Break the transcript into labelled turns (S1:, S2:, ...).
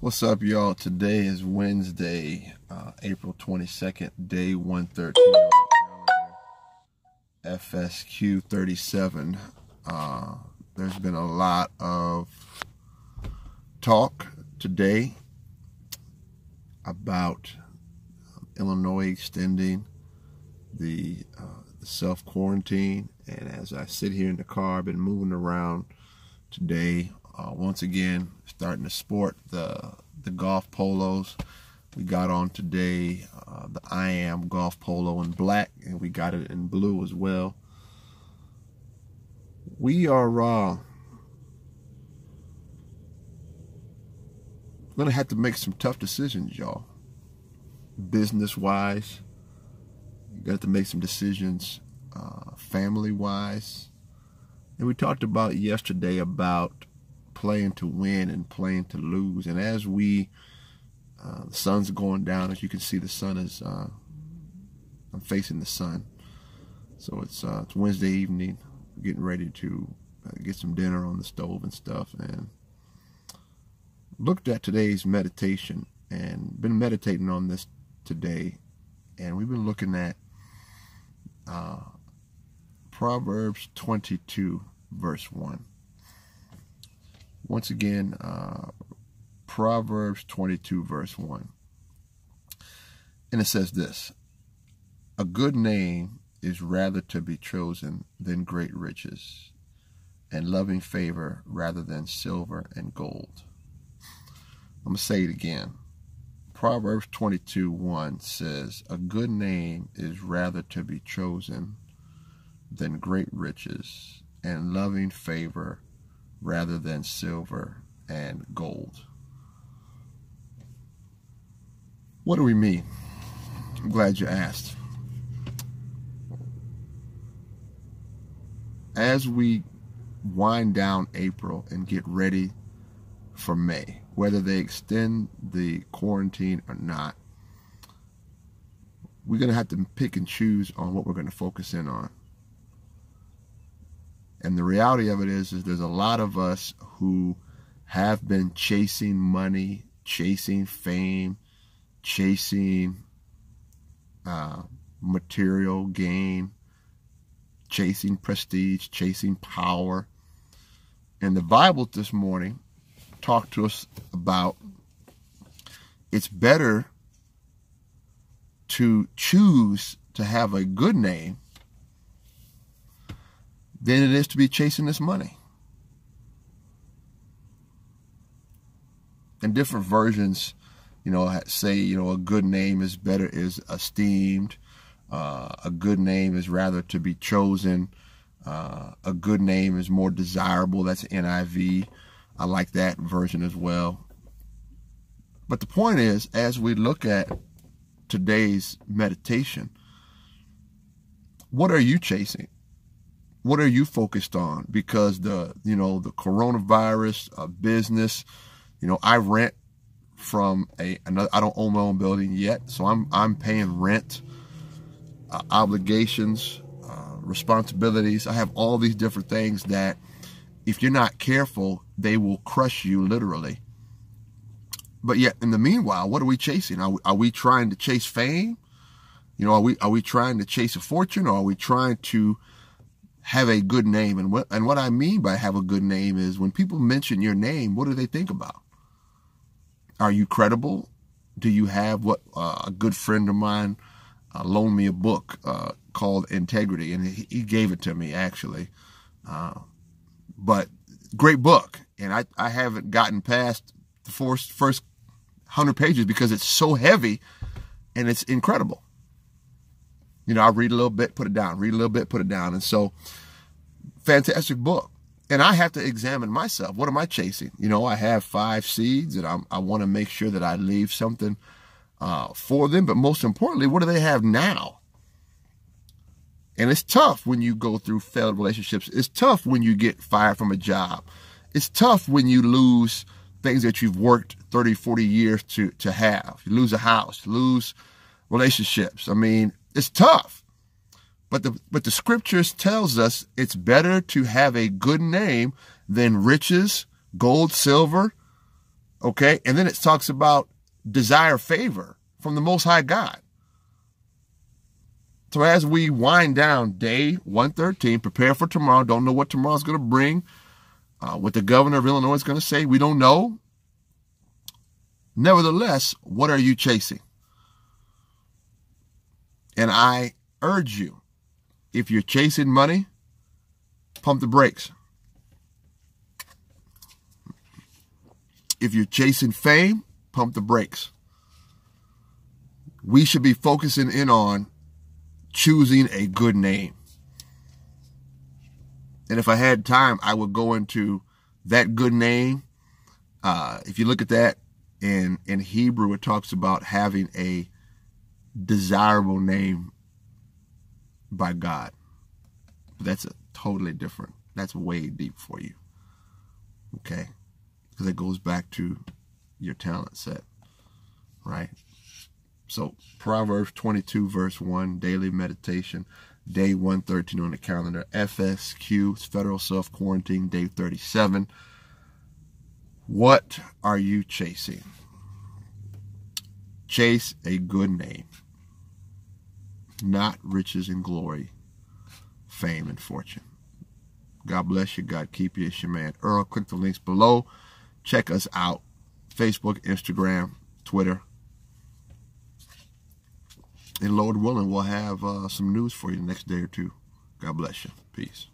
S1: What's up, y'all? Today is Wednesday, April 22nd, day 113 on the calendar, FSQ 37. There's been a lot of talk today about Illinois extending the self-quarantine. And as I sit here in the car, I've been moving around today. Once again, starting to sport the golf polos. We got on today the I Am golf polo in black, and we got it in blue as well. We are going to have to make some tough decisions, y'all. Business-wise, you got to make some decisions family-wise. And we talked about yesterday about playing to win and playing to lose. And as the sun's going down, as you can see, the sun is, I'm facing the sun. So it's Wednesday evening, getting ready to get some dinner on the stove and stuff. And looked at today's meditation and been meditating on this today. And we've been looking at Proverbs 22, verse 1. Once again, Proverbs 22, verse 1. And it says this: a good name is rather to be chosen than great riches, and loving favor rather than silver and gold. I'm going to say it again. Proverbs 22, 1 says, a good name is rather to be chosen than great riches, and loving favor rather than silver and gold. What do we mean? I'm glad you asked. As we wind down April and get ready for May, whether they extend the quarantine or not, we're going to have to pick and choose on what we're going to focus in on. And the reality of it is there's a lot of us who have been chasing money, chasing fame, chasing material gain, chasing prestige, chasing power. And the Bible this morning talked to us about it's better to choose to have a good name than it is to be chasing this money. And different versions, say, a good name is better, is esteemed. A good name is rather to be chosen. A good name is more desirable. That's NIV. I like that version as well. But the point is, as we look at today's meditation, what are you chasing? What are you focused on? Because the coronavirus, business, I rent from another. I don't own my own building yet, so I'm paying rent, obligations, responsibilities. I have all these different things that, if you're not careful, they will crush you literally. But yet, in the meanwhile, what are we chasing? Are we trying to chase fame? Are we trying to chase a fortune, or are we trying to have a good name? And what I mean by have a good name is when people mention your name, what do they think about? Are you credible? Do you have what a good friend of mine loaned me a book called Integrity, and he gave it to me actually. But great book, and I haven't gotten past the first 100 pages because it's so heavy and it's incredible. I read a little bit, put it down, read a little bit, put it down. And so, fantastic book. And I have to examine myself. What am I chasing? I have 5 seeds, and I want to make sure that I leave something for them. But most importantly, what do they have now? And it's tough when you go through failed relationships. It's tough when you get fired from a job. It's tough when you lose things that you've worked 30, 40 years to have. You lose a house, lose relationships. I mean, it's tough. But the scriptures tells us it's better to have a good name than riches, gold, silver, Okay. And then it talks about desire favor from the Most High God. So as we wind down day 113, prepare for tomorrow. Don't know what tomorrow's going to bring. What the governor of Illinois is going to say, we don't know. Nevertheless, what are you chasing? And I urge you, if you're chasing money, pump the brakes. If you're chasing fame, pump the brakes. We should be focusing in on choosing a good name. And if I had time, I would go into that good name. If you look at that in Hebrew, it talks about having a desirable name by God. That's a totally different, that's way deep for you. Okay? Because it goes back to your talent set, right? So Proverbs 22 verse 1, daily meditation, day 113 on the calendar. FSQ, federal self-quarantine, day 37. What are you chasing? Chase a good name, not riches and glory, fame and fortune. God bless you. God keep you. It's your man Earl. Click the links below. Check us out. Facebook, Instagram, Twitter. And Lord willing, we'll have some news for you the next day or two. God bless you. Peace.